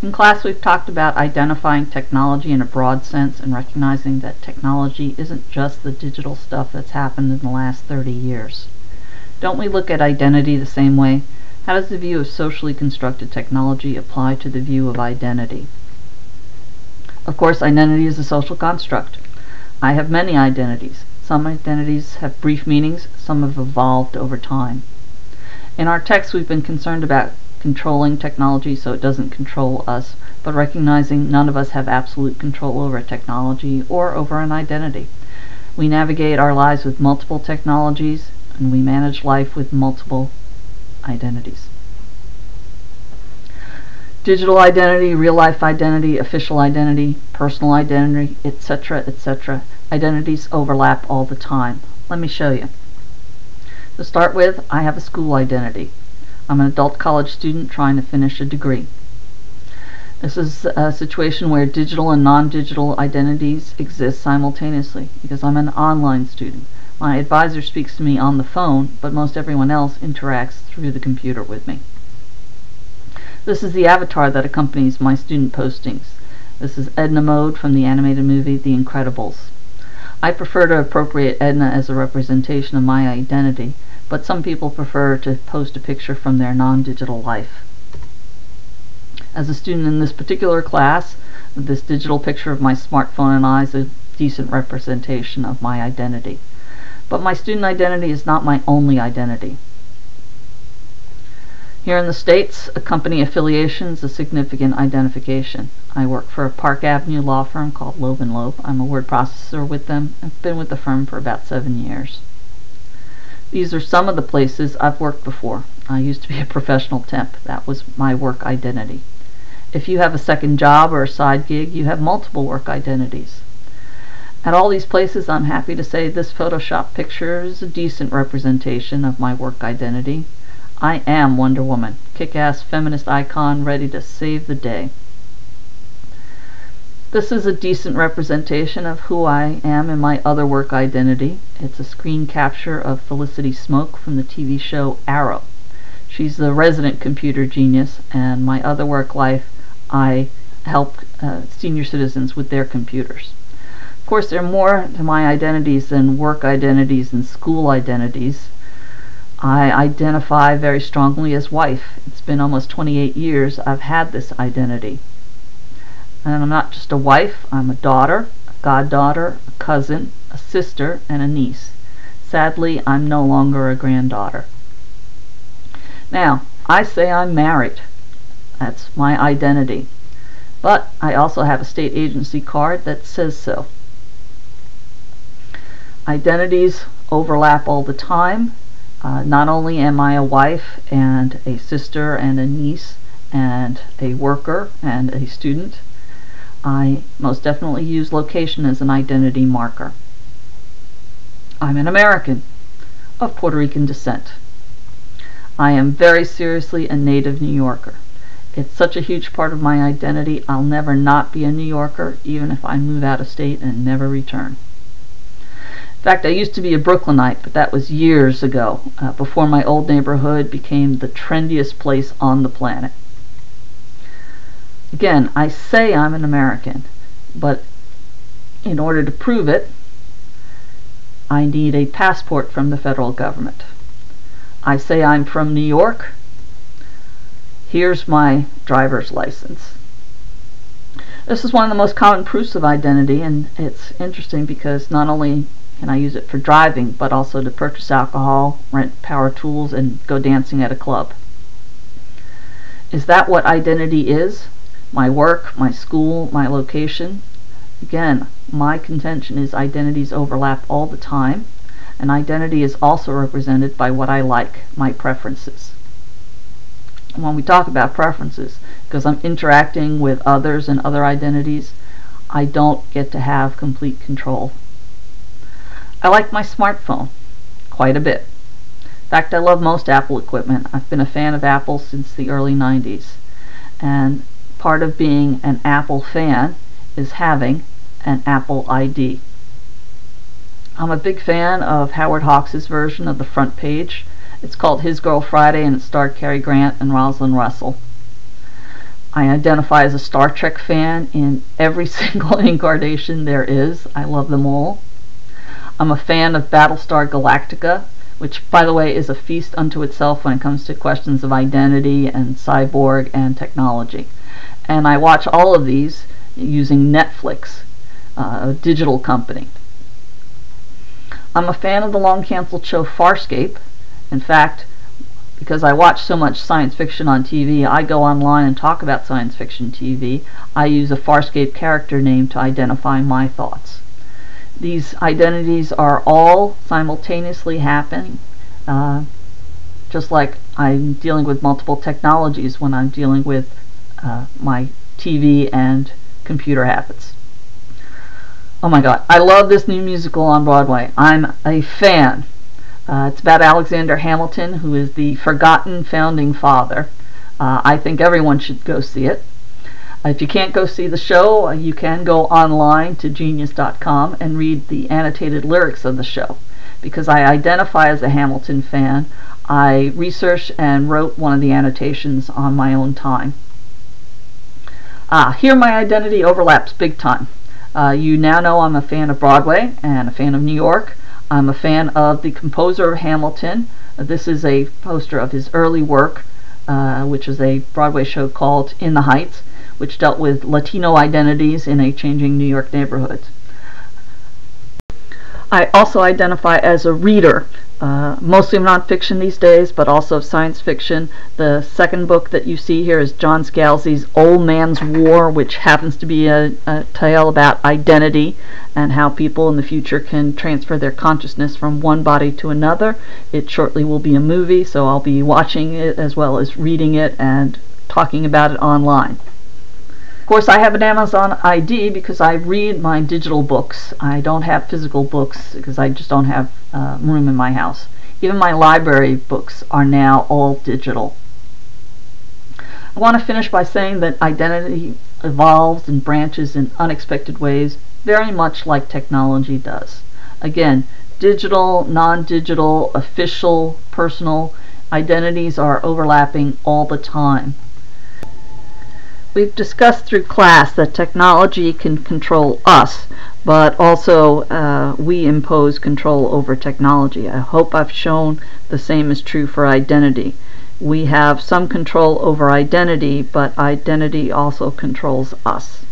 In class, we've talked about identifying technology in a broad sense and recognizing that technology isn't just the digital stuff that's happened in the last 30 years. Don't we look at identity the same way? How does the view of socially constructed technology apply to the view of identity? Of course, identity is a social construct. I have many identities. Some identities have brief meanings, some have evolved over time. In our text, we've been concerned about controlling technology so it doesn't control us, but recognizing none of us have absolute control over technology or over an identity. We navigate our lives with multiple technologies, and we manage life with multiple identities. Digital identity, real-life identity, official identity, personal identity, etc., etc. Identities overlap all the time. Let me show you. To start with, I have a school identity. I'm an adult college student trying to finish a degree. This is a situation where digital and non-digital identities exist simultaneously because I'm an online student. My advisor speaks to me on the phone, but most everyone else interacts through the computer with me. This is the avatar that accompanies my student postings. This is Edna Mode from the animated movie The Incredibles. I prefer to appropriate Edna as a representation of my identity, but some people prefer to post a picture from their non-digital life. As a student in this particular class, this digital picture of my smartphone and I is a decent representation of my identity. But my student identity is not my only identity. Here in the States, a company affiliation is a significant identification. I work for a Park Avenue law firm called Loeb & Loeb. I'm a word processor with them. I've been with the firm for about 7 years. These are some of the places I've worked before. I used to be a professional temp. That was my work identity. If you have a second job or a side gig, you have multiple work identities. At all these places, I'm happy to say this Photoshop picture is a decent representation of my work identity. I am Wonder Woman, kick-ass feminist icon ready to save the day. This is a decent representation of who I am in my other work identity. It's a screen capture of Felicity Smoke from the TV show Arrow. She's the resident computer genius, and my other work life, I help senior citizens with their computers. Of course, there are more to my identities than work identities and school identities. I identify very strongly as wife. It's been almost 28 years I've had this identity. And I'm not just a wife, I'm a daughter, a goddaughter, a cousin, a sister, and a niece. Sadly, I'm no longer a granddaughter. Now, I say I'm married. That's my identity. But I also have a state agency card that says so. Identities overlap all the time. Not only am I a wife and a sister and a niece and a worker and a student, I most definitely use location as an identity marker. I'm an American of Puerto Rican descent. I am very seriously a native New Yorker. It's such a huge part of my identity, I'll never not be a New Yorker, even if I move out of state and never return. In fact, I used to be a Brooklynite, but that was years ago, before my old neighborhood became the trendiest place on the planet. Again, I say I'm an American, but in order to prove it, I need a passport from the federal government. I say I'm from New York. Here's my driver's license. This is one of the most common proofs of identity, and it's interesting because not only can I use it for driving, but also to purchase alcohol, rent power tools, and go dancing at a club. Is that what identity is? My work, my school, my location? Again, my contention is identities overlap all the time, and identity is also represented by what I like, my preferences. When we talk about preferences, because I'm interacting with others and other identities, I don't get to have complete control. I like my smartphone quite a bit. In fact, I love most Apple equipment. I've been a fan of Apple since the early 90s. And part of being an Apple fan is having an Apple ID. I'm a big fan of Howard Hawks' version of the front page. It's called His Girl Friday, and it starred Cary Grant and Rosalind Russell. I identify as a Star Trek fan in every single incarnation there is. I love them all. I'm a fan of Battlestar Galactica, which, by the way, is a feast unto itself when it comes to questions of identity and cyborg and technology. And I watch all of these using Netflix, a digital company. I'm a fan of the long-canceled show Farscape. In fact, because I watch so much science fiction on TV, I go online and talk about science fiction TV. I use a Farscape character name to identify my thoughts. These identities are all simultaneously happening, just like I'm dealing with multiple technologies when I'm dealing with my TV and computer habits. Oh my God, I love this new musical on Broadway. I'm a fan. It's about Alexander Hamilton, who is the forgotten founding father. I think everyone should go see it. If you can't go see the show, you can go online to genius.com and read the annotated lyrics of the show. Because I identify as a Hamilton fan, I researched and wrote one of the annotations on my own time. Here my identity overlaps big time. You now know I'm a fan of Broadway and a fan of New York. I'm a fan of the composer of Hamilton. This is a poster of his early work, which is a Broadway show called In the Heights, which dealt with Latino identities in a changing New York neighborhood. I also identify as a reader, mostly of nonfiction these days, but also science fiction. The second book that you see here is John Scalzi's Old Man's War, which happens to be a tale about identity and how people in the future can transfer their consciousness from one body to another. It shortly will be a movie, so I'll be watching it as well as reading it and talking about it online. Of course, I have an Amazon ID because I read my digital books. I don't have physical books because I just don't have room in my house. Even my library books are now all digital. I want to finish by saying that identity evolves and branches in unexpected ways, very much like technology does. Again, digital, non-digital, official, personal identities are overlapping all the time. We've discussed through class that technology can control us, but also we impose control over technology. I hope I've shown the same is true for identity. We have some control over identity, but identity also controls us.